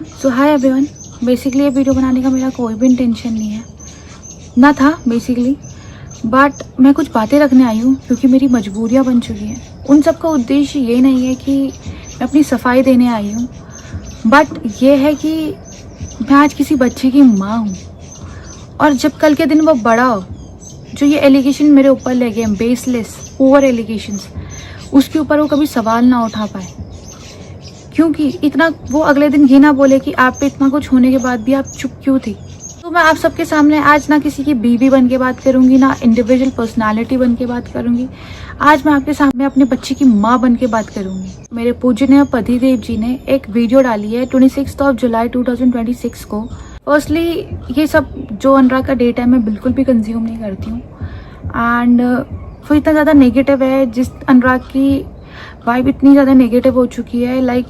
सो hi everyone. Basically ये video बनाने का मेरा कोई भी इंटेंशन नहीं है ना था बेसिकली, बट मैं कुछ बातें रखने आई हूँ क्योंकि मेरी मजबूरियाँ बन चुकी हैं। उन सब का उद्देश्य ये नहीं है कि मैं अपनी सफाई देने आई हूँ, बट ये है कि मैं आज किसी बच्चे की माँ हूँ और जब कल के दिन वो बड़ा हो, जो ये एलिगेशन मेरे ऊपर लगे हैं, बेसलेस ओवर एलिगेशंस, उसके ऊपर वो कभी सवाल ना उठा पाए। क्योंकि इतना वो अगले दिन ये ना बोले कि आप पे इतना कुछ होने के बाद भी आप चुप क्यों थी। तो मैं आप सबके सामने आज ना किसी की बीवी बन के बात करूंगी, ना इंडिविजुअल पर्सनालिटी बन के बात करूंगी। आज मैं आपके सामने अपने बच्चे की माँ बन के बात करूंगी। मेरे पूजनीय पतिदेव जी ने एक वीडियो डाली है 26 जुलाई 2026 को। फर्स्टली ये सब जो अनुराग का डेटा है मैं बिल्कुल भी कंज्यूम नहीं करती हूँ, एंड वो इतना ज़्यादा नेगेटिव है, जिस अनुराग की वाइब इतनी ज़्यादा नेगेटिव हो चुकी है, लाइक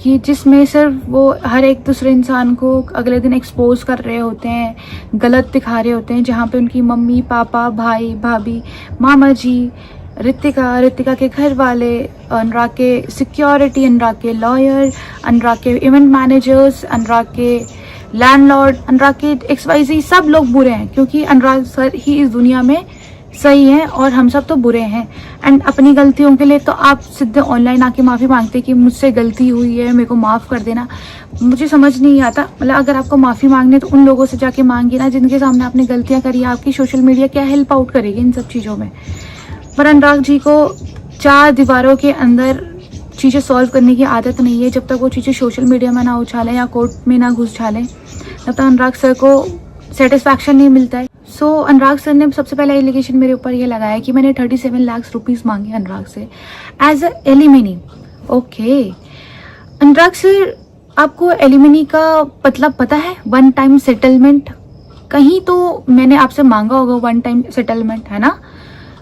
कि जिसमें सिर्फ वो हर एक दूसरे इंसान को अगले दिन एक्सपोज कर रहे होते हैं, गलत दिखा रहे होते हैं, जहाँ पे उनकी मम्मी पापा भाई भाभी मामा जी, ऋतिका के घर वाले, अनुराग के सिक्योरिटी, अनुराग के लॉयर, अनुराग के इवेंट मैनेजर्स, अनुराग के लैंडलॉर्ड, अनुराग के XYZ सब लोग बुरे हैं, क्योंकि अनुराग सर ही इस दुनिया में सही है और हम सब तो बुरे हैं। एंड अपनी गलतियों के लिए तो आप सीधे ऑनलाइन आके माफ़ी मांगते कि मुझसे गलती हुई है, मेरे को माफ़ कर देना। मुझे समझ नहीं आता, मतलब अगर आपको माफ़ी मांगनी तो उन लोगों से जाके मांगिए ना जिनके सामने आपने गलतियां करी। आपकी सोशल मीडिया क्या हेल्प आउट करेगी इन सब चीज़ों में। पर अनुराग जी को 4 दीवारों के अंदर चीज़ें सॉल्व करने की आदत नहीं है। जब तक वो चीज़ें सोशल मीडिया में ना उछालें या कोर्ट में ना घुस डालें, तब तक अनुराग सर को सेटिस्फैक्शन नहीं मिलता है। सो अनुराग सर ने सबसे पहला एलिगेशन मेरे ऊपर ये लगाया कि मैंने 37 लाख रुपीस मांगे अनुराग से as a alimony. Okay Anurag sir, आपको एलिमिनी का मतलब पता है? One time settlement. कहीं तो मैंने आपसे मांगा होगा वन टाइम सेटलमेंट, है ना?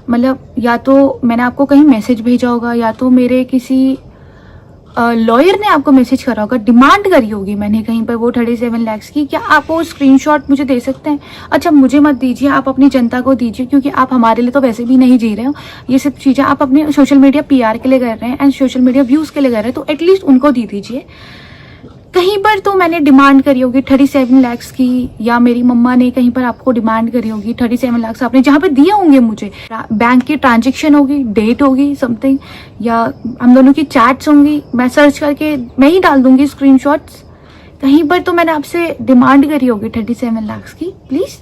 मतलब या तो मैंने आपको कहीं मैसेज भेजा होगा, या तो मेरे किसी लॉयर ने आपको मैसेज करा होगा, डिमांड करी होगी मैंने कहीं पर वो 37 लाख की। क्या आप वो स्क्रीनशॉट मुझे दे सकते हैं? अच्छा मुझे मत दीजिए, आप अपनी जनता को दीजिए, क्योंकि आप हमारे लिए तो वैसे भी नहीं जी रहे हो। ये सब चीज़ें आप अपने सोशल मीडिया PR के लिए कर रहे हैं एंड सोशल मीडिया व्यूज़ के लिए कर रहे हैं, तो एटलीस्ट उनको दे दीजिए। कहीं पर तो मैंने डिमांड करी होगी 37 लाख की, या मेरी मम्मा ने कहीं पर आपको डिमांड करी होगी 37 लाख आपने जहाँ पे दिए होंगे मुझे। बैंक की ट्रांजैक्शन होगी, डेट होगी समथिंग, या हम दोनों की चैट्स होंगी, मैं सर्च करके मैं ही डाल दूंगी स्क्रीनशॉट्स। कहीं पर तो मैंने आपसे डिमांड करी होगी 37 लाख की। प्लीज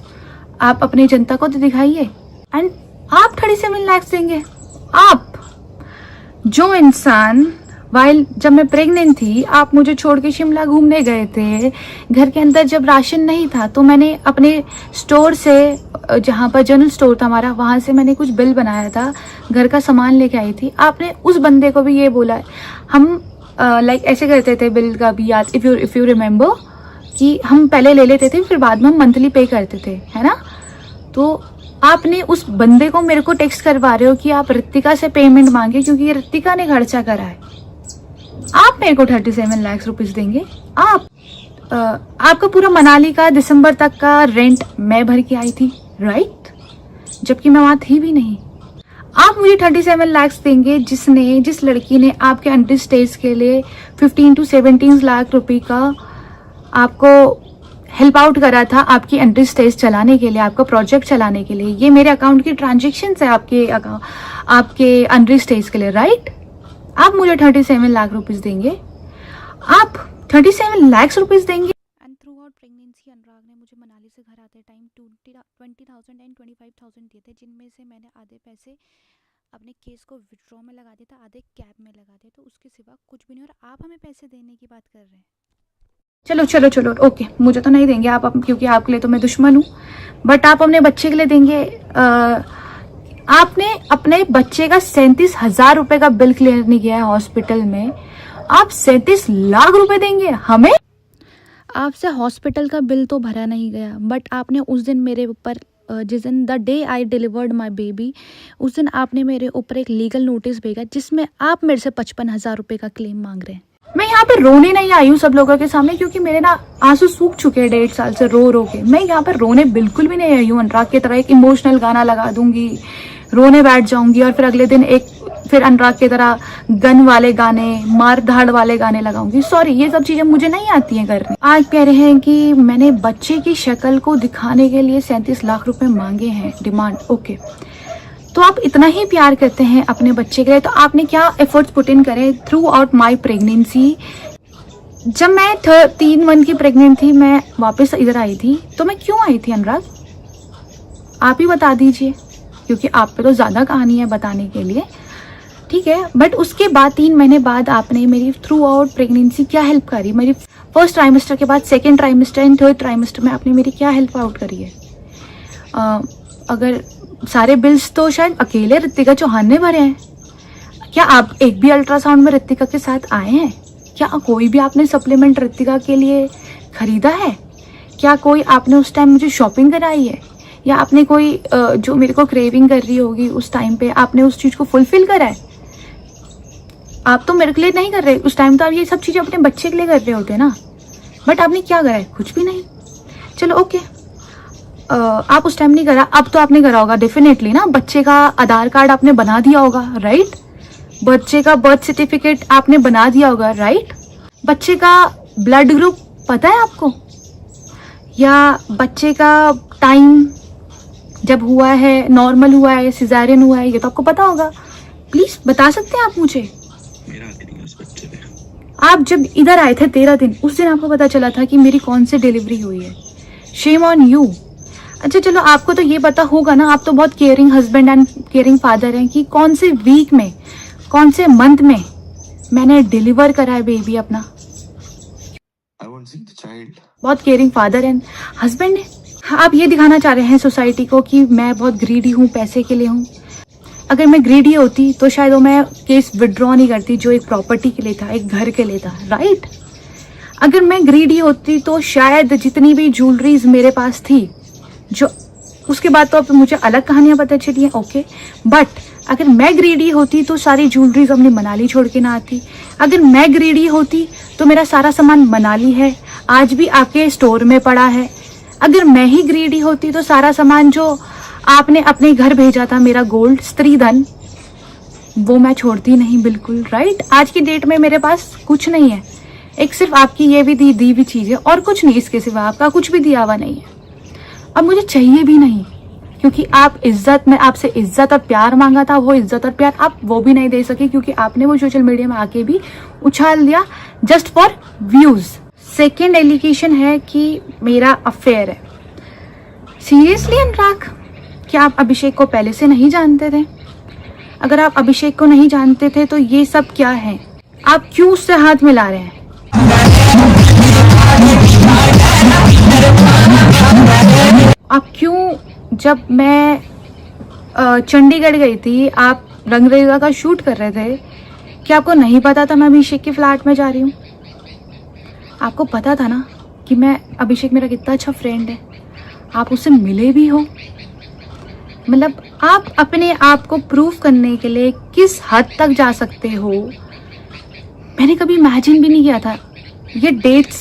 आप अपनी जनता को तो दिखाइए। एंड आप 37 लाख देंगे? आप जो इंसान वाइल जब मैं प्रेग्नेंट थी आप मुझे छोड़ के शिमला घूमने गए थे, घर के अंदर जब राशन नहीं था तो मैंने अपने स्टोर से, जहाँ पर जनरल स्टोर था हमारा, वहाँ से मैंने कुछ बिल बनाया था, घर का सामान लेके आई थी। आपने उस बंदे को भी ये बोला है, हम लाइक ऐसे करते थे बिल का भी, याद इफ़ यू रिमेंबर, कि हम पहले ले लेते थे फिर बाद में हम मंथली पे करते थे, है ना? तो आपने उस बंदे को मेरे को टेक्स्ट करवा रहे हो कि आप ऋतिका से पेमेंट मांगे क्योंकि ऋतिका ने खर्चा करा है। आप मेरे को 37 लाख रुपीस देंगे? आपका पूरा मनाली का दिसंबर तक का रेंट मैं भर के आई थी, राइट? जबकि मैं वहां थी भी नहीं। आप मुझे 37 लाख देंगे जिस लड़की ने आपके अंडर स्टेज के लिए 15 to 17 लाख रुपए का आपको हेल्प आउट करा था, आपकी अंडर स्टेज चलाने के लिए, आपका प्रोजेक्ट चलाने के लिए। ये मेरे अकाउंट की ट्रांजेक्शन है आपके अंडर स्टेज के लिए, राइट? आप मुझे 37 लाख रुपीस देंगे? आप 37 लाख रुपीस देंगे? एंड थ्रू आउट प्रेगनेंसी अनुराग ने मुझे मनाली से घर आते टाइम 20,000 एंड 25,000 दिए थे, जिनमें से मैंने आधे पैसे अपने केस को विड्रॉ में लगा दिए थे, आधे कैब में लगा दिए, तो उसके सिवा कुछ भी नहीं। और आप हमें पैसे देने की बात कर रहे हैं। चलो ओके, मुझे तो नहीं देंगे आप, क्योंकि आपके लिए तो मैं दुश्मन हूँ, बट आप अपने बच्चे के लिए देंगे। आपने अपने बच्चे का 37,000 रुपए का बिल क्लियर नहीं किया है हॉस्पिटल में, आप 37 लाख रुपए देंगे हमें? आपसे हॉस्पिटल का बिल तो भरा नहीं गया, बट आपने उस दिन मेरे ऊपर, जिस दिन the day I delivered my baby, उस दिन आपने मेरे ऊपर एक लीगल नोटिस भेजा जिसमें आप मेरे से 55,000 रुपए का क्लेम मांग रहे हैं। मैं यहाँ पे रोने नहीं आई हूँ सब लोगों के सामने, क्योंकि मेरे ना आंसू सूख चुके हैं 1.5 साल से रो के। मैं यहाँ पे रोने बिल्कुल भी नहीं आई हूँ। अनुराग की तरह एक इमोशनल गाना लगा दूंगी, रोने बैठ जाऊंगी और फिर अगले दिन एक फिर अनुराग की तरह गन वाले गाने, मार धाड़ वाले गाने लगाऊंगी। सॉरी, ये सब चीजें मुझे नहीं आती हैं करनी। आज कह रहे हैं कि मैंने बच्चे की शक्ल को दिखाने के लिए 37 लाख रुपए मांगे हैं डिमांड। ओके, तो आप इतना ही प्यार करते हैं अपने बच्चे के लिए, तो आपने क्या एफर्ट्स पुट इन करे थ्रू आउट माई प्रेगनेंसी। जब मैं 3 मंथ की प्रेग्नेंट थी, मैं वापस इधर आई थी, तो मैं क्यों आई थी अनुराग, आप ही बता दीजिए, क्योंकि आप पे तो ज़्यादा कहानी है बताने के लिए, ठीक है। बट उसके बाद 3 महीने बाद आपने मेरी थ्रू आउट प्रेगनेंसी क्या हेल्प करी, मेरी फर्स्ट ट्राइमेस्टर के बाद second trimester and third trimester में आपने मेरी क्या हेल्प आउट करी है। अगर सारे बिल्स तो शायद अकेले ऋतिका चौहान ने भरे हैं। क्या आप एक भी अल्ट्रासाउंड में ऋतिका के साथ आए हैं? क्या कोई भी आपने सप्लीमेंट ऋतिका के लिए खरीदा है? क्या कोई आपने उस टाइम मुझे शॉपिंग कराई है? या आपने कोई जो मेरे को क्रेविंग कर रही होगी उस टाइम पे आपने उस चीज़ को फुलफिल करा है? आप तो मेरे के लिए नहीं कर रहे उस टाइम, तो आप ये सब चीज़ें अपने बच्चे के लिए कर रहे होते ना। बट आपने क्या करा है? कुछ भी नहीं। चलो ओके, आप उस टाइम नहीं करा, अब तो आपने करा होगा डेफिनेटली ना। बच्चे का आधार कार्ड आपने बना दिया होगा, राइट? बच्चे का बर्थ सर्टिफिकेट आपने बना दिया होगा, राइट? बच्चे का ब्लड ग्रुप पता है आपको? या बच्चे का टाइम जब हुआ है, नॉर्मल हुआ है, सिजेरियन हुआ है, ये तो आपको पता होगा। प्लीज बता सकते हैं आप मुझे? मेरा हाथ नहीं है उस बच्चे पे। आप जब इधर आए थे 13 दिन, उस दिन आपको पता चला था कि मेरी कौन सी डिलीवरी हुई है। Shem on you. अच्छा चलो, आपको तो ये पता होगा ना, आप तो बहुत caring husband and caring father हैं, कि कौन से वीक में, कौन से मंथ में मैंने डिलीवर करा है बेबी अपना। I won't see the child. बहुत केयरिंग फादर एंड हस्बैंड है। आप ये दिखाना चाह रहे हैं सोसाइटी को कि मैं बहुत ग्रीडी हूँ, पैसे के लिए हूँ। अगर मैं ग्रीडी होती तो शायद वो मैं केस विड्रॉ नहीं करती जो एक प्रॉपर्टी के लिए था, एक घर के लिए था, राइट? अगर मैं ग्रीडी होती तो शायद जितनी भी ज्वेलरीज मेरे पास थी, जो उसके बाद तो अब मुझे अलग कहानियां पता चली हैं, ओके। बट अगर मैं ग्रीडी होती तो सारी ज्वेलरीज अपनी मनाली छोड़ के ना आती। अगर मैं ग्रीडी होती तो मेरा सारा सामान मनाली है, आज भी आपके स्टोर में पड़ा है। अगर मैं ही ग्रीडी होती तो सारा सामान जो आपने अपने घर भेजा था, मेरा गोल्ड, स्त्री धन, वो मैं छोड़ती नहीं, बिल्कुल, राइट? आज की डेट में मेरे पास कुछ नहीं है, एक सिर्फ आपकी ये भी दी हुई चीज़ है और कुछ नहीं। इसके सिवा आपका कुछ भी दिया हुआ नहीं है। अब मुझे चाहिए भी नहीं, क्योंकि आप इज्जत, मैं आपसे इज्जत और प्यार मांगा था, वो इज्जत और प्यार आप वो भी नहीं दे सके, क्योंकि आपने वो सोशल मीडिया में आके भी उछाल दिया just for views. Second allegation है कि मेरा अफेयर है। सीरियसली अनुराग, क्या आप अभिषेक को पहले से नहीं जानते थे? अगर आप अभिषेक को नहीं जानते थे तो ये सब क्या है? आप क्यों उससे हाथ मिला रहे हैं? आप क्यों, जब मैं चंडीगढ़ गई थी, आप रंगरेगा का शूट कर रहे थे, क्या आपको नहीं पता था मैं अभिषेक के फ्लैट में जा रही हूँ? आपको पता था ना कि मैं, अभिषेक मेरा कितना अच्छा फ्रेंड है, आप उससे मिले भी हो। मतलब आप अपने आप को प्रूव करने के लिए किस हद तक जा सकते हो, मैंने कभी इमेजिन भी नहीं किया था। ये डेट्स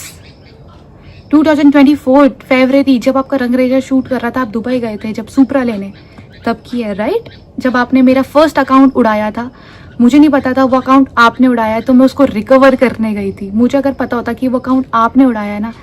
2024 फरवरी, जब आपका रंगरेजा शूट कर रहा था, आप दुबई गए थे जब सुपरा लेने, तब की है, राइट? जब आपने मेरा फर्स्ट अकाउंट उड़ाया था, मुझे नहीं पता था वो अकाउंट आपने उड़ाया है, तो मैं उसको रिकवर करने गई थी। मुझे अगर पता होता कि वो अकाउंट आपने उड़ाया है ना,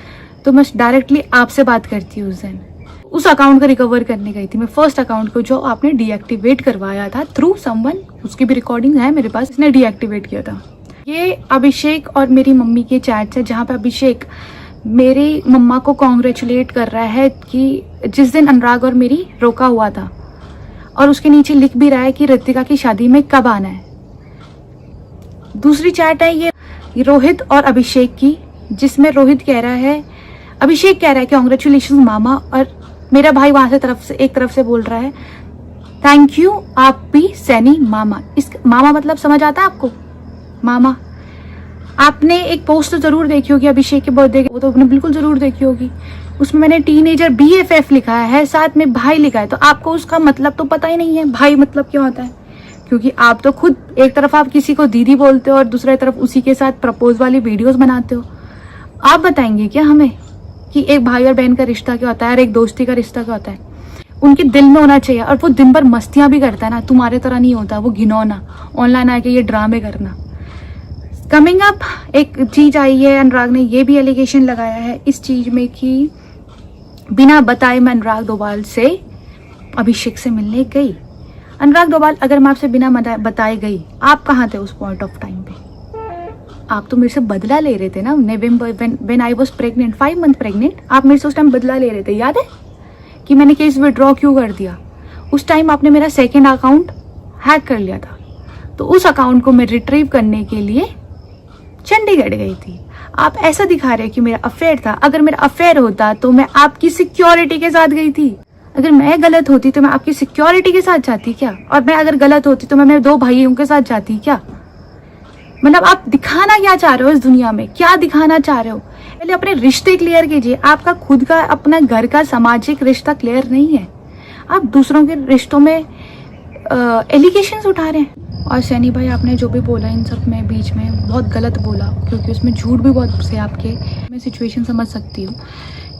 तो मैं डायरेक्टली आपसे बात करती उस दिन। उस अकाउंट को रिकवर करने गई थी मैं, फर्स्ट अकाउंट को जो आपने डीएक्टिवेट करवाया था थ्रू समवन, उसकी भी रिकॉर्डिंग है मेरे पास, इसने डीएक्टिवेट किया था। ये अभिषेक और मेरी मम्मी के चैट्स है, जहाँ पे अभिषेक मेरी मम्मा को कॉन्ग्रेचुलेट कर रहा है कि जिस दिन अनुराग और मेरी रोका हुआ था, और उसके नीचे लिख भी रहा है कि ऋतिका की शादी में कब आना है। दूसरी चैट है ये रोहित और अभिषेक की, जिसमें रोहित कह रहा है, अभिषेक कह रहा है कि कॉन्ग्रेचुलेशन मामा, और मेरा भाई वहां से एक तरफ से बोल रहा है थैंक यू आप भी सैनी मामा। इस मामा मतलब समझ आता है आपको? मामा, आपने एक पोस्ट तो जरूर देखी होगी अभिषेक के बर्थडे की, वो तो आपने बिल्कुल जरूर देखी होगी। उसमें मैंने टीनेजर BFF लिखा है, साथ में भाई लिखा है, तो आपको उसका मतलब तो पता ही नहीं है भाई मतलब क्या होता है, क्योंकि आप तो खुद एक तरफ आप किसी को दीदी बोलते हो और दूसरी तरफ उसी के साथ प्रपोज वाली वीडियोस बनाते हो। आप बताएंगे क्या हमें कि एक भाई और बहन का रिश्ता क्या होता है और एक दोस्ती का रिश्ता क्या होता है? उनके दिल में होना चाहिए। और वो दिन भर मस्तियां भी करता है ना, तुम्हारे तरह नहीं होता वो घिनौना ऑनलाइन आके ये ड्रामे करना। कमिंग अप एक चीज आई है, अनुराग ने ये भी एलिगेशन लगाया है इस चीज में कि बिना बताए मैं अनुराग डोभाल से अभिषेक से मिलने गई। अनुराग डोभाल, अगर मैं आपसे बिना बताए गई, आप कहाँ थे उस पॉइंट ऑफ टाइम पे? आप तो मेरे से बदला ले रहे थे ना। November when I was pregnant, 5 month pregnant, आप मेरे से उस टाइम बदला ले रहे थे। याद है कि मैंने केस विड्रॉ क्यों कर दिया? उस टाइम आपने मेरा सेकंड अकाउंट हैक कर लिया था, तो उस अकाउंट को मैं रिट्रीव करने के लिए चंडीगढ़ गई थी। आप ऐसा दिखा रहे कि मेरा अफेयर था। अगर मेरा अफेयर होता तो मैं आपकी सिक्योरिटी के साथ गई थी। अगर मैं गलत होती तो मैं आपकी सिक्योरिटी के साथ जाती क्या? और मैं अगर गलत होती तो मैं मेरे 2 भाइयों के साथ जाती क्या? मतलब आप दिखाना क्या चाह रहे हो इस दुनिया में? क्या दिखाना चाह रहे हो? पहले अपने रिश्ते क्लियर कीजिए। आपका खुद का अपना घर का सामाजिक रिश्ता क्लियर नहीं है, आप दूसरों के रिश्तों में एलिगेशंस उठा रहे हैं। और सैनी भाई, आपने जो भी बोला इन सब में बीच में बहुत गलत बोला, क्योंकि उसमें झूठ भी बहुत से आपके। मैं सिचुएशन समझ सकती हूँ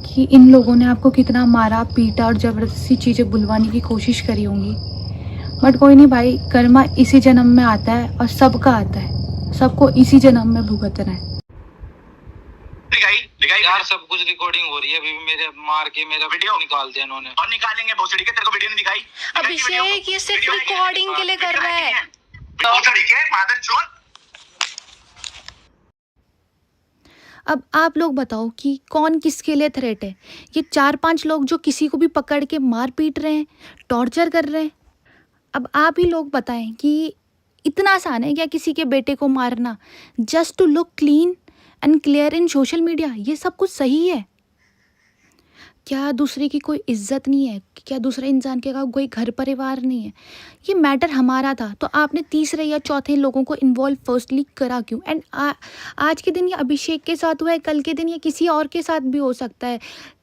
कि इन लोगों ने आपको कितना मारा पीटा और ज़बरदस्ती चीज़ें बुलवाने की कोशिश करी होंगी। बट कोई नहीं भाई, कर्मा इसी जन्म में आता है और सबका आता है, सबको इसी जन्म में भुगतना है। दिखाई यार, सब कुछ रिकॉर्डिंग हो रही है। अभी मेरे मार के मेरा वीडियो निकाल दिया इन्होंने। और निकालेंगे भोसड़ी के, तेरे को वीडियो नहीं दिखाई? अभिषेक ये सिर्फ रिकॉर्डिंग के लिए कर रहा है। भोसड़ी के मादरचोद। अब आप लोग बताओ कि कौन किसके लिए थ्रेट है? ये 4-5 लोग जो किसी को भी पकड़ के मार पीट रहे हैं, टॉर्चर कर रहे हैं। अब आप ही लोग बताएं कि इतना आसान है क्या किसी के बेटे को मारना, just to look clean and clear in social media? ये सब कुछ सही है क्या? दूसरे की कोई इज्जत नहीं है क्या? दूसरे इंसान के का कोई घर परिवार नहीं है? ये मैटर हमारा था, तो आपने तीसरे या चौथे लोगों को इन्वॉल्व फर्स्टली करा क्यों? एंड आज के दिन ये अभिषेक के साथ हुआ है, कल के दिन ये किसी और के साथ भी हो सकता है।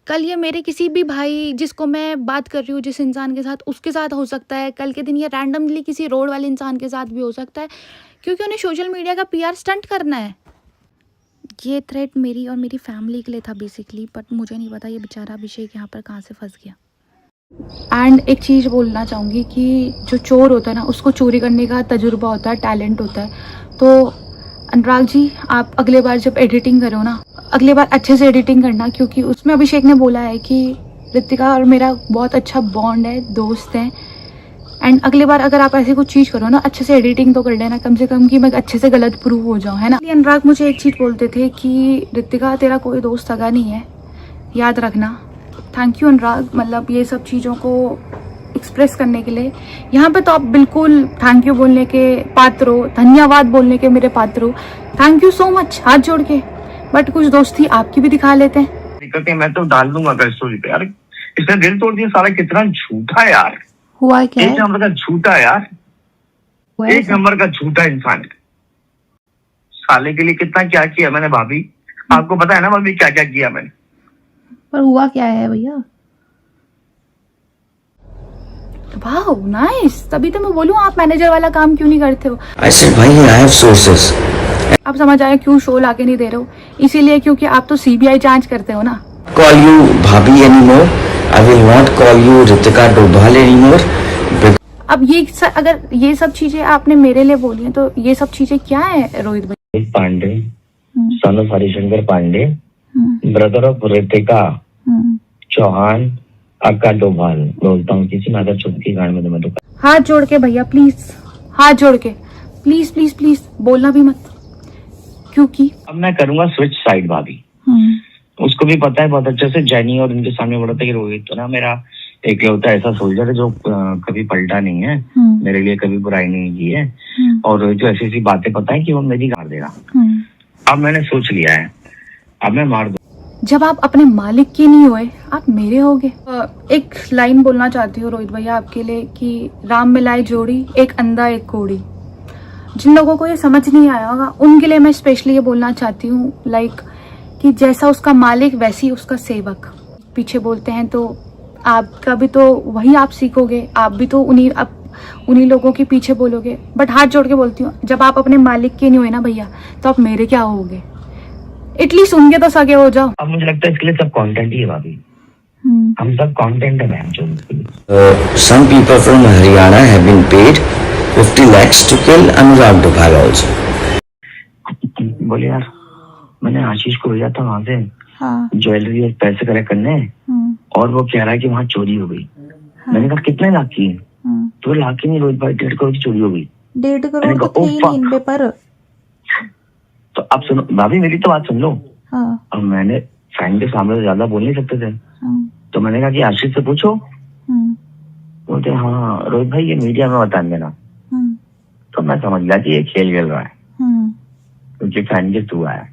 कल ये मेरे किसी भी भाई जिसको मैं बात कर रही हूँ जिस इंसान के साथ, उसके साथ हो सकता है। कल के दिन ये रैंडमली किसी रोड वाले इंसान के साथ भी हो सकता है, क्योंकि उन्हें सोशल मीडिया का PR स्टंट करना है। ये थ्रेट मेरी और मेरी फैमिली के लिए था बेसिकली, बट मुझे नहीं पता ये बेचारा अभिषेक यहाँ पर कहाँ से फंस गया। एंड एक चीज़ बोलना चाहूँगी कि जो चोर होता है ना, उसको चोरी करने का तजुर्बा होता है, टैलेंट होता है। तो अनुराग जी, आप अगले बार जब एडिटिंग करो ना, अगले बार अच्छे से एडिटिंग करना, क्योंकि उसमें अभिषेक ने बोला है कि ऋतिका और मेरा बहुत अच्छा बॉन्ड है, दोस्त हैं। एंड अगली बार अगर आप ऐसी कुछ चीज़ करो ना, अच्छे से एडिटिंग तो कर लेना कम से कम, कि मैं अच्छे से गलत प्रूव हो जाऊँ, है ना। अनुराग मुझे एक चीज़ बोलते थे कि ऋतिका तेरा कोई दोस्त सगा नहीं है, याद रखना। थैंक यू अनुराग, मतलब ये सब चीज़ों को एक्सप्रेस करने के लिए। यहाँ पे तो आप बिल्कुल थैंक यू बोलने के पात्र हो, धन्यवाद बोलने के मेरे पात्र हो। थैंक यू सो मच, हाथ जोड़ के। बट कुछ दोस्ती आपकी भी दिखा लेते हैं। दिक्कत है, मैं तो डाल दूंगा अगर स्टोरी पे। यार इसने दिल तोड़ दिया साला, कितना झूठा है यार। हुआ क्या? एक नंबर का झूठा है यार, एक नंबर का झूठा इंसान है। साले के लिए कितना क्या किया मैंने भाभी, आपको पता है ना भाभी क्या क्या किया मैंने। पर हुआ क्या है भैया? वाह नाइस, तभी तो मैं बोलूँ आप मैनेजर वाला काम क्यों नहीं करते हो। I said, भाई I have sources. आप समझ आए क्यों शो लाके नहीं दे रहे हो? इसीलिए क्योंकि आप तो CBI जांच करते हो ना। Call you भाभी anymore. I will not call you Ritika Dobhal anymore. अब अगर ये सब चीजें आपने मेरे लिए बोली हैं, तो ये सब चीजें क्या है रोहित भाई? Pandey, son of Harishankar Pandey, brother of Ritika Chauhan, aka Doval बोलता हूँ। किसी माता चुपकी गाड़ में तुम्हें तो हाथ जोड़ के भैया प्लीज, हाथ जोड़ के प्लीज प्लीज प्लीज बोलना भी मत, क्योंकि अब मैं करूंगा स्विच साइड भाभी। उसको भी पता है बहुत अच्छे से, जैनी और इनके सामने बोला था कि रोहित तो ना मेरा एक लौता ऐसा सोल्जर है जो कभी पलटा नहीं है, मेरे लिए कभी बुराई नहीं की है, और रोहित जो ऐसी ऐसी बातें पता है कि वो मेरी गाड़ देगा। अब मैंने सोच लिया है, अब मैं मार दूं। जब आप अपने मालिक के नहीं हुए, आप मेरे होगे। एक लाइन बोलना चाहती हूँ रोहित भैया आपके लिए कि राम मिलाए जोड़ी, एक अंधा एक कोड़ी। जिन लोगों को ये समझ नहीं आया होगा उनके लिए मैं स्पेशली ये बोलना चाहती हूँ, लाइक कि जैसा उसका मालिक वैसी उसका सेवक। पीछे बोलते हैं तो आपका भी तो वही आप सीखोगे, आप भी तो उन्हीं लोगों के पीछे बोलोगे। बट हाथ जोड़ के बोलती हूँ, जब आप अपने मालिक के नहीं हुए ना भैया, तो आप मेरे क्या होगे? एटलीस्ट उनके तो सगे हो जाओ। अब मुझे लगता है इसके लिए सब कंटेंट ही है भाभी, हम सब कंटेंट है। Some people from Haryana have been paid 50 lakhs to kill Anurag Dopal also. बोले यार मैंने आशीष को भेजा था वहाँ से हाँ। ज्वेलरी और पैसे कलेक्ट करने, और वो कह रहा है कि वहाँ चोरी हो गई। मैंने कहा कितने लाख की? तो 1 लाख की नहीं रोहित भाई, 1.5 करोड़ की चोरी हो गई। 1.5 करोड़ तो थे ही नहीं इन पे पर। तो अब सुनो भाभी, मेरी तो बात सुन लो। हाँ। अब मैंने फैन के सामने ज्यादा बोल नहीं सकते थे, तो मैंने कहा कि आशीष से पूछो। बोलते हाँ रोहित भाई ये मीडिया में बता देना। तो मैं समझ लिया कि ये खेल खेल रहा है, क्योंकि फैन के थ्रू आया।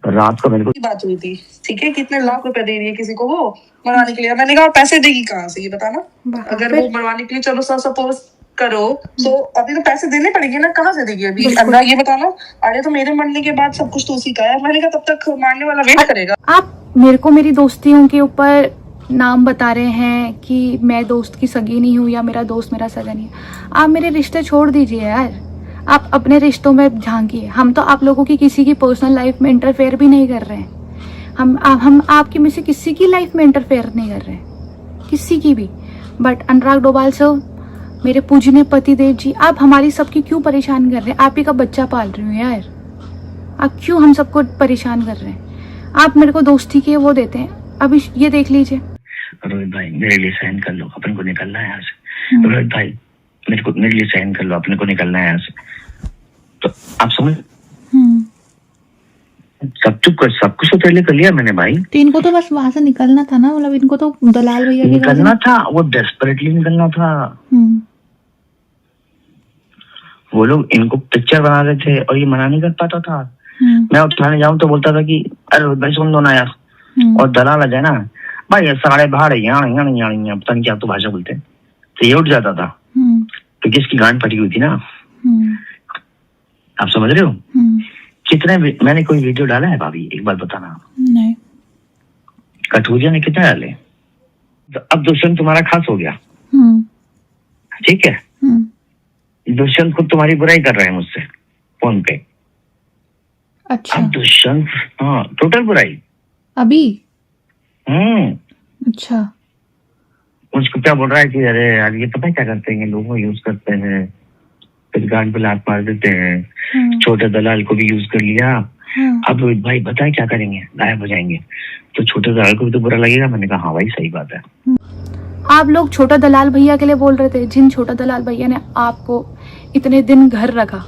तो रात को मेरे को बात हुई थी, ठीक है, कितने लाख रुपए दे रही है किसी को वो मरवाने के लिए। मैंने कहा पैसे देगी कहाँ से ये बताना। अगर वो मरवाने के लिए चलो सपोज करो तो अभी तो पैसे देने पड़ेंगे ना, कहाँ से देगी अभी अल्लाह ये बताना। अरे तो मेरे मरने के बाद सब कुछ तो उसी का है। मैंने कहा तब तक मारने वाला वेट करेगा। आप मेरे को मेरी दोस्तियों के ऊपर नाम बता रहे हैं कि मैं दोस्त की सगी नहीं हूँ या मेरा दोस्त मेरा सगा नहीं है। आप मेरे रिश्ते छोड़ दीजिए यार, आप अपने रिश्तों में झांकिए। हम तो आप लोगों की किसी की पर्सनल लाइफ में इंटरफेयर भी नहीं कर रहे हैं। हम आपकी में से किसी की लाइफ में इंटरफेयर नहीं कर रहे हैं, किसी की भी। बट अनुराग डोभाल सर, मेरे पूजनीय पतिदेव जी, आप हमारी सबकी क्यों परेशान कर रहे हैं? आप ही का बच्चा पाल रही हूँ यार, आप क्यों हम सबको परेशान कर रहे हैं? आप मेरे को दोस्ती के वो देते हैं। अभी ये देख लीजिए। रोहित भाई मेरे लिए साइन कर लो, अपन को निकलना है यहाँ से। रोहित भाई मेरे लिए साइन कर लो, अपने को निकलना है यहाँ से। तो आप समझ, सब कुछ तो पहले कर लिया मैंने भाई। तो इनको तो बस वहां से निकलना था ना, मतलब इनको तो दलाल भैया के निकलना था, वो डेस्परेटली निकलना था। वो लोग इनको पिक्चर बना रहे थे और ये मना नहीं कर पाता था। मैं उठाने जाऊं तो बोलता था कि अरे भाई सुन दो ना यार, और दलाल आ जाए ना भाई साढ़े भाड़ यहाँ पता नहीं क्या तो भाषा बोलते हैं, तो ये उठ जाता था क्योंकि इसकी गांड फटी हुई थी ना। आप समझ रहे हो? कितने मैंने कोई वीडियो डाला है भाभी, एक बार बताना। नहीं। कटोरिया ने कितने डाले? तो अब दुष्यंत तुम्हारा खास हो गया, ठीक है? दुष्यंत खुद तुम्हारी बुराई कर रहे हैं मुझसे फोन पे। अच्छा। अब दुष्यंत, हाँ टोटल बुराई अभी। अच्छा। मुझको क्या बोल रहा है कि अरे यार ये पता है क्या करते हैं, लोगों को यूज करते हैं, फिर गांड पे लात मार देते हैं। छोटे दलाल को भी यूज कर लिया। अब रोहित भाई बताए क्या करेंगे, गायब हो जाएंगे। तो छोटे दलाल को भी तो बुरा लगेगा। मैंने कहा हाँ भाई सही बात है। आप लोग छोटा दलाल भैया के लिए बोल रहे थे, जिन छोटा दलाल भैया ने आपको इतने दिन घर रखा,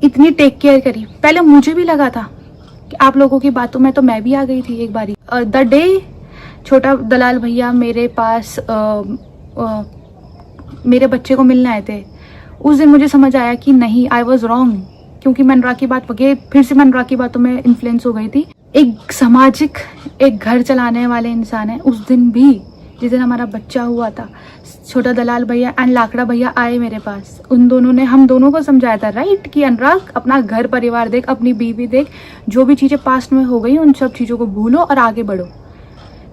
इतनी टेक केयर करी। पहले मुझे भी लगा था कि आप लोगों की बातों में तो मैं भी आ गई थी एक बारी। द डे छोटा दलाल भैया मेरे पास मेरे बच्चे को मिलने आए थे, उस दिन मुझे समझ आया कि नहीं, आई वॉज रॉन्ग। क्योंकि मैं अनुराग की बात फिर से मैं अनुराग की बातों में इन्फ्लुएंस हो गई थी। एक सामाजिक, एक घर चलाने वाले इंसान है। उस दिन भी, जिस दिन हमारा बच्चा हुआ था, छोटा दलाल भैया एंड लाकड़ा भैया आए मेरे पास। उन दोनों ने हम दोनों को समझाया था, राइट, कि अनुराग अपना घर परिवार देख, अपनी बीवी देख, जो भी चीज़ें पास्ट में हो गई उन सब चीज़ों को भूलो और आगे बढ़ो।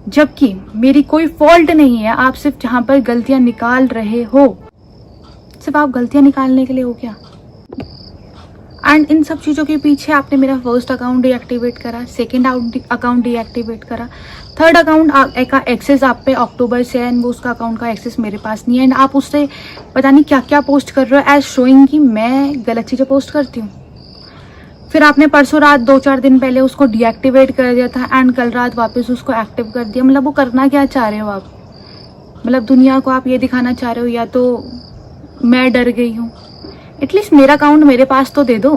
जबकि मेरी कोई फॉल्ट नहीं है, आप सिर्फ जहाँ पर गलतियाँ निकाल रहे हो, सिर्फ आप गलतियाँ निकालने के लिए हो क्या? एंड इन सब चीज़ों के पीछे आपने मेरा फर्स्ट अकाउंट डीएक्टिवेट करा, सेकंड अकाउंट डीएक्टिवेट करा, थर्ड अकाउंट का एक्सेस आप पे अक्टूबर से है, एंड वो उसका अकाउंट का एक्सेस मेरे पास नहीं है। एंड आप उससे पता नहीं क्या क्या पोस्ट कर रहे हो एज शोइंग कि मैं गलत चीज़ें पोस्ट करती हूँ। फिर आपने परसों रात 2-4 दिन पहले उसको डीएक्टिवेट कर दिया था एंड कल रात वापस उसको एक्टिव कर दिया। मतलब वो करना क्या चाह रहे हो आप? मतलब दुनिया को आप ये दिखाना चाह रहे हो या तो मैं डर गई हूँ, एटलीस्ट मेरा अकाउंट मेरे पास तो दे दो।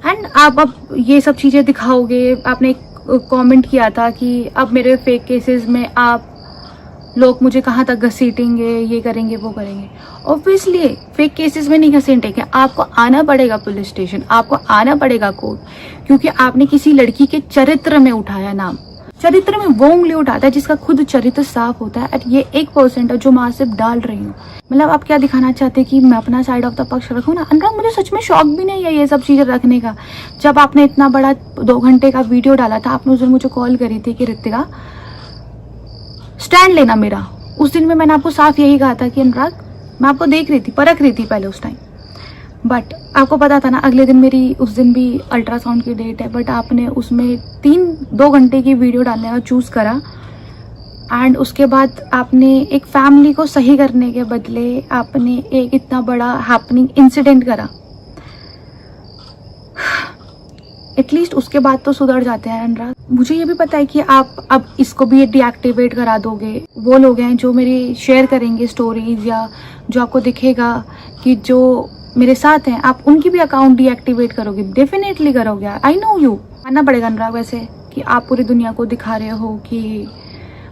एंड आप अब ये सब चीज़ें दिखाओगे। आपने एक कमेंट किया था कि अब मेरे फेक केसेस में आप लोग मुझे कहाँ तक घसीटेंगे, ये करेंगे वो करेंगे। ऑब्वियसली फेक केसेस में नहीं घसीटेंगे, आपको आना पड़ेगा पुलिस स्टेशन, आपको आना पड़ेगा कोर्ट, क्योंकि आपने किसी लड़की के चरित्र में उठाया नाम। चरित्र में वो उंगली उठाता है जिसका खुद चरित्र साफ होता है। और ये 1% है जो मैं सिर्फ डाल रही हूँ। मतलब आप क्या दिखाना चाहते हैं कि मैं अपना साइड ऑफ द पक्ष रखूँ ना? अनुराग मुझे सच में शौक भी नहीं है ये सब चीज़ें रखने का। जब आपने इतना बड़ा 2 घंटे का वीडियो डाला था, आपने उस दिन मुझे कॉल करी थी कि ऋतिका स्टैंड लेना मेरा। उस दिन में मैंने आपको साफ यही कहा था कि अनुराग मैं आपको देख रही थी, परख रही थी पहले उस टाइम, बट आपको पता था ना अगले दिन मेरी उस दिन भी अल्ट्रासाउंड की डेट है। बट आपने उसमें 2 घंटे की वीडियो डालने का चूज़ करा एंड उसके बाद आपने एक फैमिली को सही करने के बदले आपने एक इतना बड़ा हैपनिंग इंसिडेंट करा। एटलीस्ट उसके बाद तो सुधर जाते हैं अनुराग। मुझे ये भी पता है कि आप अब इसको भी डीएक्टिवेट करा दोगे। वो लोग हैं जो मेरी शेयर करेंगे स्टोरीज या जो आपको दिखेगा कि जो मेरे साथ हैं, आप उनकी भी अकाउंट डीएक्टिवेट करोगे, डेफिनेटली करोगे। आई नो यू, मानना पड़ेगा अनुराग वैसे कि आप पूरी दुनिया को दिखा रहे हो कि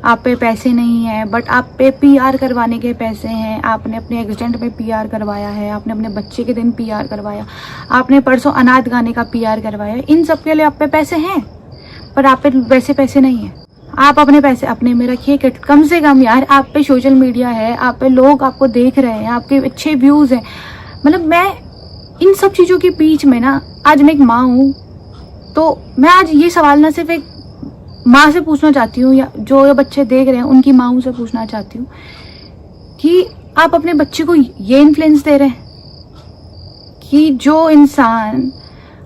आप पे पैसे नहीं हैं, बट आप पे पीआर करवाने के पैसे हैं। आपने अपने एक्सीडेंट में पीआर करवाया है, आपने अपने बच्चे के दिन पीआर करवाया, आपने परसों अनाथ गाने का पीआर करवाया। इन सब के लिए आप पे पैसे हैं, पर आप पे वैसे पैसे नहीं हैं। आप अपने पैसे अपने में रखिए कि कम से कम यार आप पे सोशल मीडिया है, आप पे लोग आपको देख रहे हैं, आपके अच्छे व्यूज़ हैं। मतलब मैं इन सब चीज़ों के बीच में ना, आज मैं एक माँ हूँ, तो मैं आज ये सवाल ना सिर्फ एक माँ से पूछना चाहती हूँ या जो ये बच्चे देख रहे हैं उनकी माँओं से पूछना चाहती हूँ कि आप अपने बच्चे को ये इन्फ्लुएंस दे रहे हैं कि जो इंसान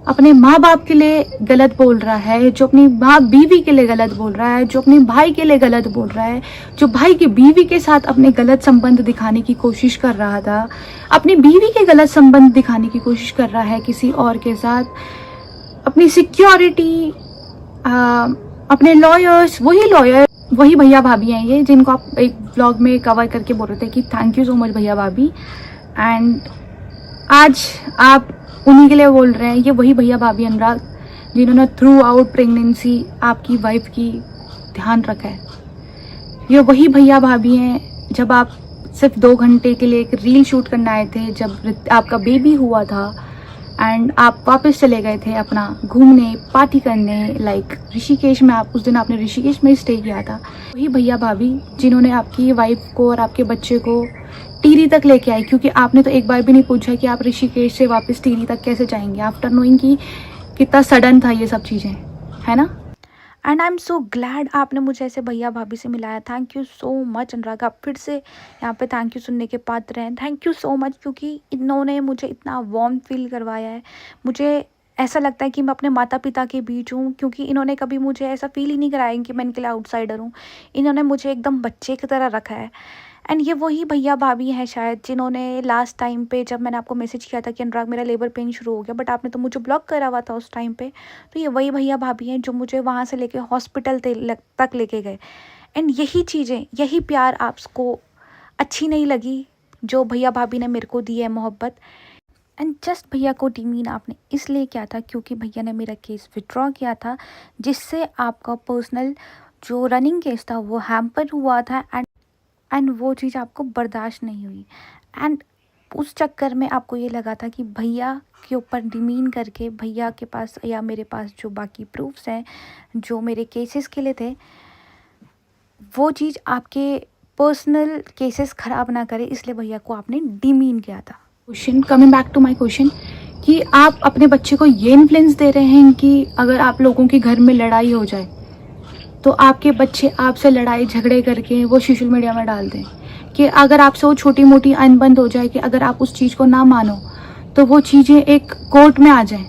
अपने माँ बाप के लिए गलत बोल रहा है, जो अपनी माँ बीवी के लिए गलत बोल रहा है, जो अपने भाई के लिए गलत बोल रहा है, जो भाई की बीवी के साथ अपने गलत संबंध दिखाने की कोशिश कर रहा था, अपनी बीवी के गलत संबंध दिखाने की कोशिश कर रहा है किसी और के साथ, अपनी सिक्योरिटी, अपने लॉयर्स, वही भैया भाभी हैं ये जिनको आप एक ब्लॉग में कवर करके बोल रहे थे कि थैंक यू सो मच भैया भाभी। एंड आज आप उन्हीं के लिए बोल रहे हैं। ये वही भैया भाभी अनुराग जिन्होंने थ्रू आउट प्रेगनेंसी आपकी वाइफ की ध्यान रखा है। ये वही भैया भाभी हैं जब आप सिर्फ 2 घंटे के लिए एक रील शूट करने आए थे, जब आपका बेबी हुआ था एंड आप वापस चले गए थे अपना घूमने पार्टी करने, लाइक ऋषिकेश में। आप उस दिन आपने ऋषिकेश में स्टे किया था। वही भैया भाभी जिन्होंने आपकी वाइफ को और आपके बच्चे को टिहरी तक लेके आई, क्योंकि आपने तो एक बार भी नहीं पूछा कि आप ऋषिकेश से वापस टिहरी तक कैसे जाएंगे, आफ्टर नोइंग कि कितना सडन था ये सब चीज़ें, है ना। And I am so glad आपने मुझे ऐसे भैया भाभी से मिलाया। थैंक यू सो मच अनुराग। आप फिर से यहाँ पे थैंक यू सुनने के पात्र हैं। थैंक यू सो मच, क्योंकि इन्होंने मुझे इतना वार्म फील करवाया है। मुझे ऐसा लगता है कि मैं अपने माता पिता के बीच हूँ, क्योंकि इन्होंने कभी मुझे ऐसा फील ही नहीं कराया कि मैं इनके लिए आउटसाइडर हूँ। इन्होंने मुझे एकदम बच्चे की तरह रखा है। एंड ये वही भैया भाभी हैं शायद जिन्होंने लास्ट टाइम पे जब मैंने आपको मैसेज किया था कि अनुराग मेरा लेबर पेन शुरू हो गया, बट आपने तो मुझे ब्लॉक करा हुआ था उस टाइम पे, तो ये वही भैया भाभी हैं जो मुझे वहाँ से लेके हॉस्पिटल तक लेके गए। एंड यही चीज़ें, यही प्यार आपको अच्छी नहीं लगी जो भैया भाभी ने मेरे को दी है, मोहब्बत। एंड जस्ट भैया को डिमीन आपने इसलिए किया था क्योंकि भैया ने मेरा केस विड्रॉ किया था, जिससे आपका पर्सनल जो रनिंग केस था वो हैम्पर हुआ था। एंड वो चीज़ आपको बर्दाश्त नहीं हुई। एंड उस चक्कर में आपको ये लगा था कि भैया के ऊपर डिमीन करके भैया के पास या मेरे पास जो बाकी प्रूफ्स हैं जो मेरे केसेस के लिए थे, वो चीज़ आपके पर्सनल केसेस ख़राब ना करे, इसलिए भैया को आपने डिमीन किया था। Question, coming back to my question, कि आप अपने बच्चे को ये इन्फ्लुएंस दे रहे हैं कि अगर आप लोगों के घर में लड़ाई हो जाए तो आपके बच्चे आपसे लड़ाई झगड़े करके वो सोशल मीडिया में डाल दें, कि अगर आपसे वो छोटी मोटी अनबन हो जाए कि अगर आप उस चीज़ को ना मानो तो वो चीज़ें एक कोर्ट में आ जाएं।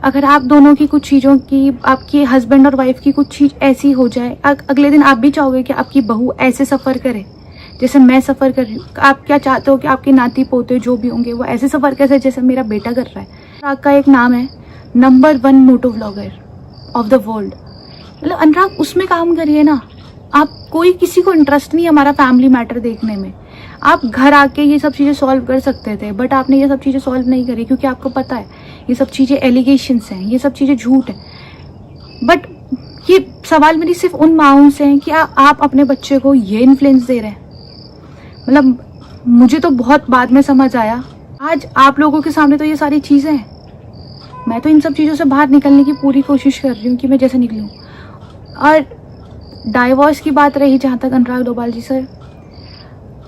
अगर आप दोनों की कुछ चीज़ों की, आपके हस्बैंड और वाइफ की कुछ चीज़ ऐसी हो जाए, अगले दिन आप भी चाहोगे कि आपकी बहू ऐसे सफ़र करे जैसे मैं सफ़र कर रही हूँ। आप क्या चाहते हो कि आपके नाती पोते जो भी होंगे वो ऐसे सफ़र कैसे जैसे मेरा बेटा कर रहा है। आपका एक नाम है number 1 motto vlogger of the world, मतलब अनुराग उसमें काम करिए ना। आप कोई किसी को इंटरेस्ट नहीं है हमारा फैमिली मैटर देखने में। आप घर आके ये सब चीज़ें सॉल्व कर सकते थे, बट आपने ये सब चीज़ें सॉल्व नहीं करी क्योंकि आपको पता है ये सब चीज़ें एलिगेशंस हैं, ये सब चीज़ें झूठ है। बट ये सवाल मेरी सिर्फ उन माँओं से है कि आप अपने बच्चे को ये इन्फ्लुएंस दे रहे हैं। मतलब मुझे तो बहुत बाद में समझ आया, आज आप लोगों के सामने तो ये सारी चीज़ें हैं। मैं तो इन सब चीज़ों से बाहर निकलने की पूरी कोशिश कर रही हूँ कि मैं जैसे निकलूँ। और डाइवोर्स की बात रही जहाँ तक, अनुराग डोभाल जी सर,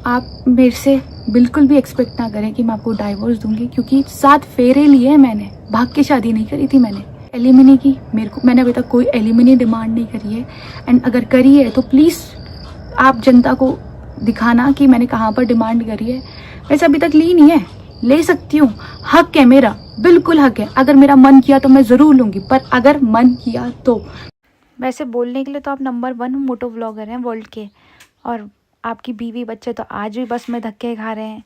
आप मेरे से बिल्कुल भी एक्सपेक्ट ना करें कि मैं आपको डाइवोर्स दूंगी, क्योंकि 7 फेरे लिए मैंने, भाग के शादी नहीं करी थी मैंने। एलिमिनी की मैंने अभी तक कोई एलिमिनी डिमांड नहीं करी है। एंड अगर करी है तो प्लीज़ आप जनता को दिखाना कि मैंने कहाँ पर डिमांड करी है। वैसे अभी तक ली नहीं है, ले सकती हूँ, हक है मेरा, बिल्कुल हक है। अगर मेरा मन किया तो मैं ज़रूर लूँगी, पर अगर मन किया तो। वैसे बोलने के लिए तो आप नंबर 1 मोटो व्लॉगर हैं वर्ल्ड के, और आपकी बीवी बच्चे तो आज भी बस में धक्के खा रहे हैं।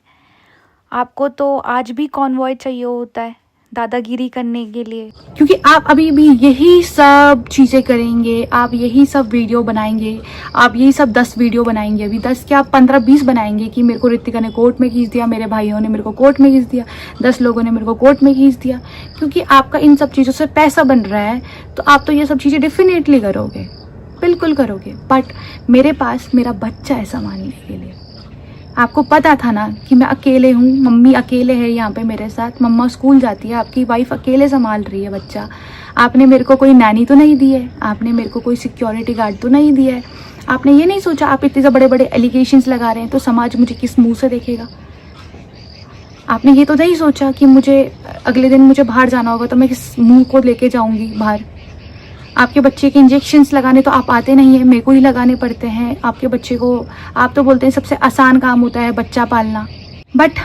आपको तो आज भी कॉन्वॉय चाहिए होता है दादागिरी करने के लिए, क्योंकि आप अभी भी यही सब चीज़ें करेंगे, आप यही सब वीडियो बनाएंगे, आप यही सब 10 वीडियो बनाएंगे, अभी 10 क्या 15-20 बनाएंगे कि मेरे को ऋतिका ने कोर्ट में खींच दिया, मेरे भाइयों ने मेरे को कोर्ट में खींच दिया, 10 लोगों ने मेरे को कोर्ट में खींच दिया, क्योंकि आपका इन सब चीज़ों से पैसा बन रहा है। तो आप तो ये सब चीज़ें डेफिनेटली करोगे, बिल्कुल करोगे। बट मेरे पास मेरा बच्चा है संभालने के लिए। आपको पता था ना कि मैं अकेले हूँ, मम्मी अकेले है यहाँ पे मेरे साथ, मम्मा स्कूल जाती है, आपकी वाइफ अकेले संभाल रही है बच्चा। आपने मेरे को कोई नैनी तो नहीं दी है, आपने मेरे को कोई सिक्योरिटी गार्ड तो नहीं दिया है। आपने ये नहीं सोचा आप इतने बड़े बड़े एलिगेशंस लगा रहे हैं तो समाज मुझे किस मुंह से देखेगा। आपने ये तो नहीं सोचा कि मुझे अगले दिन मुझे बाहर जाना होगा तो मैं किस मुंह को लेके जाऊँगी बाहर। आपके बच्चे के इंजेक्शंस लगाने तो आप आते नहीं हैं, मेरे को ही लगाने पड़ते हैं आपके बच्चे को। आप तो बोलते हैं सबसे आसान काम होता है बच्चा पालना, बट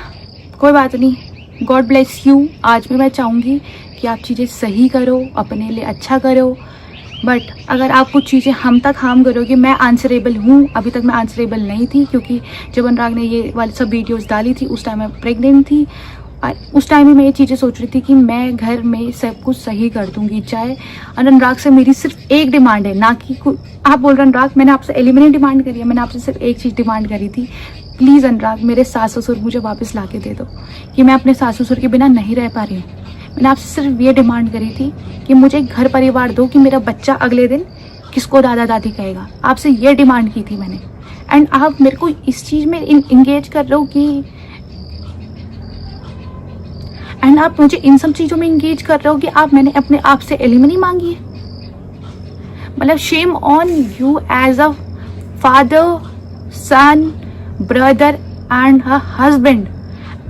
कोई बात नहीं, गॉड ब्लेस यू। आज भी मैं चाहूँगी कि आप चीज़ें सही करो, अपने लिए अच्छा करो, बट अगर आप कुछ चीज़ें हम तक हार्म करोगे, मैं आंसरेबल हूँ। अभी तक मैं आंसरेबल नहीं थी, क्योंकि जब अनुराग ने ये वाली सब वीडियोज़ डाली थी उस टाइम मैं प्रेग्नेंट थी। उस टाइम ही मैं ये चीज़ें सोच रही थी कि मैं घर में सब कुछ सही कर दूंगी। चाहे अनुराग से मेरी सिर्फ एक डिमांड है, ना कि आप बोल रहे अनुराग मैंने आपसे एलिमिनेट डिमांड करी है, मैंने आपसे सिर्फ एक चीज़ डिमांड करी थी, प्लीज़ अनुराग मेरे सास ससुर मुझे वापस ला के दे दो, कि मैं अपने सास ससुर के बिना नहीं रह पा रही हूँ। मैंने आपसे सिर्फ ये डिमांड करी थी कि मुझे एक घर परिवार दो, कि मेरा बच्चा अगले दिन किसको दादा दादी कहेगा। आपसे ये डिमांड की थी मैंने, एंड आप मेरे को इस चीज़ में इंगेज कर रहे हो कि एंड आप मुझे इन सब चीज़ों में इंगेज कर रहे हो कि आप मैंने अपने आप से एलिमनी मांगी है। मतलब shame on you as a father, son, brother and a husband.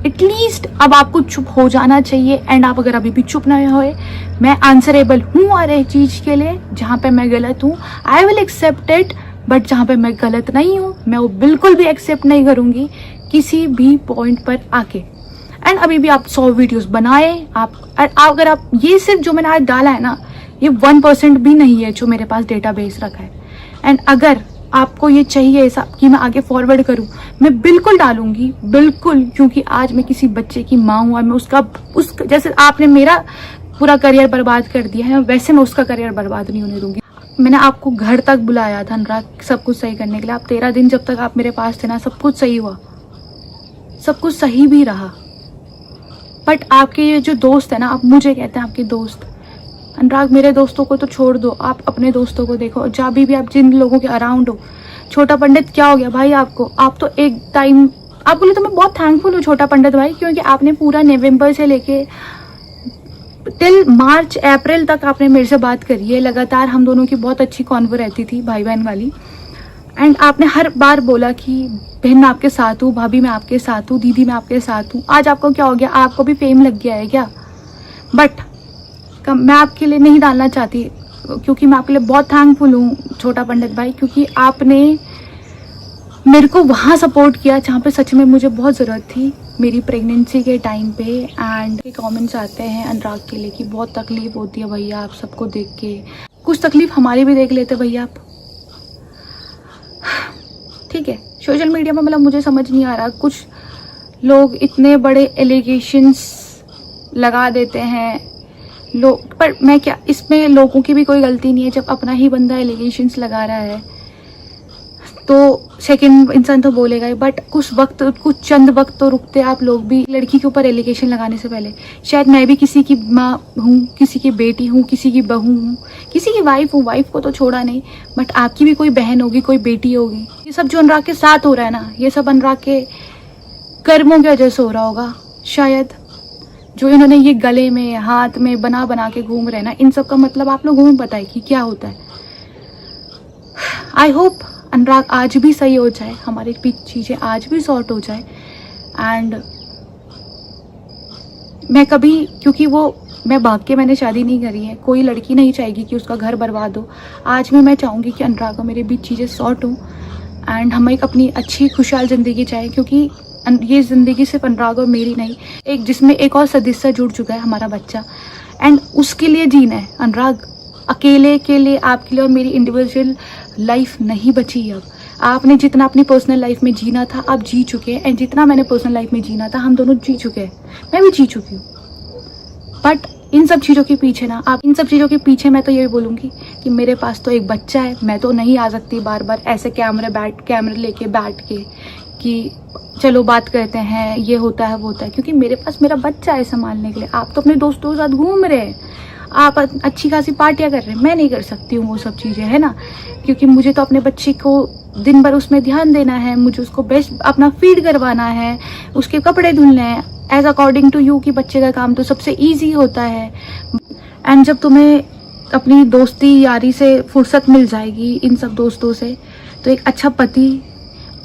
At least अब आपको चुप हो जाना चाहिए। एंड आप अगर अभी भी चुप नहीं होए, मैं आंसरेबल हूँ हर एक चीज़ के लिए। जहाँ पे मैं गलत हूँ I will accept it, but जहाँ पे मैं गलत नहीं हूँ मैं वो बिल्कुल भी एक्सेप्ट नहीं करूँगी किसी भी पॉइंट पर आके। एंड अभी भी आप 100 वीडियोस बनाए, अगर आप ये सिर्फ जो मैंने आज डाला है ना, ये 1% भी नहीं है जो मेरे पास डेटाबेस रखा है। एंड अगर आपको ये चाहिए ऐसा कि मैं आगे फॉरवर्ड करूं, मैं बिल्कुल डालूंगी, बिल्कुल, क्योंकि आज मैं किसी बच्चे की माँ हूँ और मैं उसका जैसे आपने मेरा पूरा करियर बर्बाद कर दिया है, वैसे मैं उसका करियर बर्बाद नहीं होने दूंगी। मैंने आपको घर तक बुलाया था अनुराग सब कुछ सही करने के लिए। आप 13 दिन जब तक आप मेरे पास थे ना, सब कुछ सही हुआ, सब कुछ सही भी रहा। बट आपके ये जो दोस्त है ना, आप मुझे कहते हैं आपके दोस्त, अनुराग मेरे दोस्तों को तो छोड़ दो, आप अपने दोस्तों को देखो। जब भी आप जिन लोगों के अराउंड हो, छोटा पंडित क्या हो गया भाई आपको, आप तो एक टाइम, आपके लिए तो मैं बहुत थैंकफुल हूँ छोटा पंडित भाई, क्योंकि आपने पूरा नवंबर से लेके टिल मार्च अप्रैल तक आपने मेरे से बात करी है लगातार। हम दोनों की बहुत अच्छी कॉन्वर रहती थी भाई बहन वाली। एंड आपने हर बार बोला कि बहन मैं आपके साथ हूँ, भाभी मैं आपके साथ हूँ, दीदी मैं आपके साथ हूँ। आज आपको क्या हो गया, आपको भी फेम लग गया है क्या? बट मैं आपके लिए नहीं डालना चाहती, क्योंकि मैं आपके लिए बहुत थैंकफुल हूँ छोटा पंडित भाई, क्योंकि आपने मेरे को वहाँ सपोर्ट किया जहाँ पे सच में मुझे बहुत ज़रूरत थी, मेरी प्रेगनेंसी के टाइम पे। एंड कमेंट्स आते हैं अनुराग के लिए कि बहुत तकलीफ होती है भैया आप सबको देख के, कुछ तकलीफ हमारी भी देख लेते भैया आप। ठीक है, सोशल मीडिया में मतलब मुझे समझ नहीं आ रहा, कुछ लोग इतने बड़े एलिगेशंस लगा देते हैं लोग, पर मैं क्या, इसमें लोगों की भी कोई गलती नहीं है। जब अपना ही बंदा एलिगेशंस लगा रहा है तो सेकंड इंसान तो बोलेगा ही, बट कुछ चंद वक्त तो रुकते आप लोग भी। लड़की के ऊपर एलिगेशन लगाने से पहले शायद मैं भी किसी की माँ हूँ, किसी की बेटी हूँ, किसी की बहू हूँ, किसी की वाइफ हूँ, वाइफ को तो छोड़ा नहीं, बट आपकी भी कोई बहन होगी, कोई बेटी होगी। ये सब जो अनुराग के साथ हो रहा है ना, ये सब अनुराग के कर्मों की वजह से हो रहा होगा शायद। जो इन्होंने ये गले में हाथ में बना बना के घूम रहे हैं ना, इन सब का मतलब आप लोगों को पता है कि क्या होता है। आई होप अनुराग आज भी सही हो जाए, हमारी चीज़ें आज भी सॉर्ट हो जाए। एंड मैं कभी, क्योंकि वो मैं भाग के मैंने शादी नहीं करी है, कोई लड़की नहीं चाहेगी कि उसका घर बर्बाद हो। आज भी मैं चाहूँगी कि अनुराग और मेरे बीच चीज़ें सॉर्ट हों एंड हम एक अपनी अच्छी खुशहाल ज़िंदगी चाहें, क्योंकि ये ज़िंदगी सिर्फ अनुराग और मेरी नहीं, एक जिसमें एक और सदस्य जुड़ चुका है, हमारा बच्चा, एंड उसके लिए जीना है। अनुराग अकेले के लिए, आपके लिए और मेरी इंडिविजुअल लाइफ नहीं बची अब। आपने जितना अपनी पर्सनल लाइफ में जीना था आप जी चुके हैं, एंड जितना मैंने पर्सनल लाइफ में जीना था हम दोनों जी चुके हैं, मैं भी जी चुकी हूँ। बट इन सब चीज़ों के पीछे ना, आप इन सब चीज़ों के पीछे मैं तो ये बोलूँगी कि मेरे पास तो एक बच्चा है, मैं तो नहीं आ सकती बार बार ऐसे कैमरे लेके बैठ के कि चलो बात करते हैं, ये होता है वो होता है, क्योंकि मेरे पास मेरा बच्चा है संभालने के लिए। आप तो अपने दोस्तों के साथ घूम रहे हैं, आप अच्छी खासी पार्टियाँ कर रहे हैं, मैं नहीं कर सकती हूँ वो सब चीज़ें, है ना, क्योंकि मुझे तो अपने बच्चे को दिन भर उसमें ध्यान देना है, मुझे उसको बेस्ट अपना फीड करवाना है, उसके कपड़े धुलने हैं एज अकॉर्डिंग टू यू, कि बच्चे का काम तो सबसे ईजी होता है। एंड जब तुम्हें अपनी दोस्ती यारी से फुर्सत मिल जाएगी इन सब दोस्तों से, तो एक अच्छा पति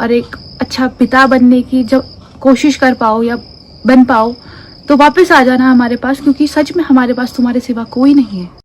और एक अच्छा पिता बनने की जब कोशिश कर पाओ या बन पाओ तो वापस आ जाना हमारे पास, क्योंकि सच में हमारे पास तुम्हारे सिवा कोई नहीं है।